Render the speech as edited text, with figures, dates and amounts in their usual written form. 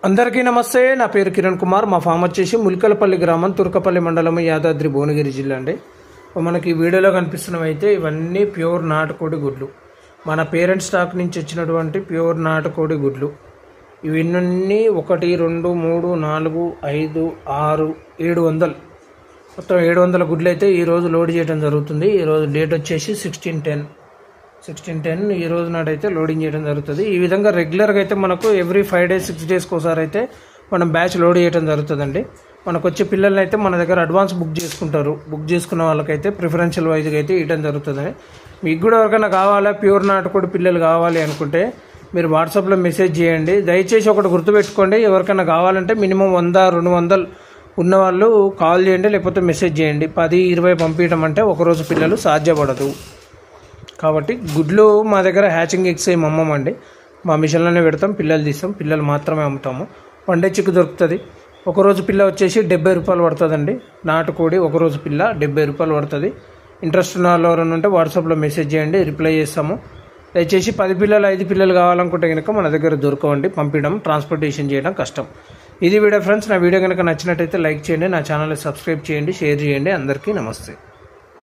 అందరికీ నమస్తే. నా పేరు కిరణ్ కుమార్. మా ఫామ్ వచ్చేసి ములికలపల్లి గ్రామం, తుర్కపల్లి మండలం, యాదాద్రి భువనగిరి జిల్లా అండి. మనకి వీడియోలో కనిపిస్తున్నవైతే ఇవన్నీ ప్యూర్ నాటుకోడి గుడ్లు, మన పేరెంట్ స్టాక్ నుంచి వచ్చినటువంటి ప్యూర్ నాటుకోడి గుడ్లు. ఇవన్నీ 1, 2, 3, 4, 5, 6, 700 మొత్తం 700 గుడ్లు అయితే ఈరోజు లోడ్ చేయడం జరుగుతుంది. ఈరోజు డేట్ వచ్చేసి 16/10 ఈ రోజు నాడైతే లోడింగ్ చేయడం జరుగుతుంది. ఈ విధంగా రెగ్యులర్గా అయితే మనకు ఎవ్రీ 5 days 6 daysకి ఒకసారి అయితే మనం బ్యాచ్ లోడ్ చేయడం జరుగుతుందండి. మనకు వచ్చే పిల్లల్ని అయితే మన దగ్గర అడ్వాన్స్ బుక్ చేసుకుంటారు. బుక్ చేసుకున్న వాళ్ళకైతే ప్రిఫరెన్షియల్ వైజ్గా అయితే ఇవ్వడం జరుగుతుంది. మీకు కూడా ఎవరికైనా కావాలా, ప్యూర్ నాటుకోడి పిల్లలు కావాలి అనుకుంటే మీరు వాట్సాప్లో మెసేజ్ చేయండి. దయచేసి ఒకటి గుర్తుపెట్టుకోండి, ఎవరికైనా కావాలంటే మినిమం 100-200 ఉన్నవాళ్ళు కాల్ చేయండి, లేకపోతే మెసేజ్ చేయండి. 10-20 పంపించడం అంటే ఒకరోజు పిల్లలు సాధ్యపడదు. కాబట్టి గుడ్లు మా దగ్గర హ్యాచింగ్ ఎగ్స్ ఏమి అమ్మమండి, మా మిషన్లోనే పెడతాం, పిల్లలు తీస్తాం, పిల్లలు మాత్రమే అమ్ముతాము. 1 day చిక్కు దొరుకుతుంది. ఒకరోజు పిల్ల వచ్చేసి 70 రూపాయలు పడుతుందండి. నాటుకోడి ఒకరోజు పిల్ల 70 రూపాయలు పడుతుంది. ఇంట్రెస్ట్ ఉన్న వాళ్ళు ఎవరైనా ఉంటే వాట్సాప్లో మెసేజ్ చేయండి, రిప్లై చేస్తాము. దయచేసి 10 పిల్లలు 5 పిల్లలు కావాలనుకుంటే కనుక మన దగ్గర దొరకవండి, పంపించడం ట్రాన్స్పోర్టేషన్ చేయడం కష్టం. ఇది వీడియో ఫ్రెండ్స్. నా వీడియో కనుక నచ్చినట్టయితే లైక్ చేయండి, నా ఛానల్ని సబ్స్క్రైబ్ చేయండి, షేర్ చేయండి. అందరికీ నమస్తే.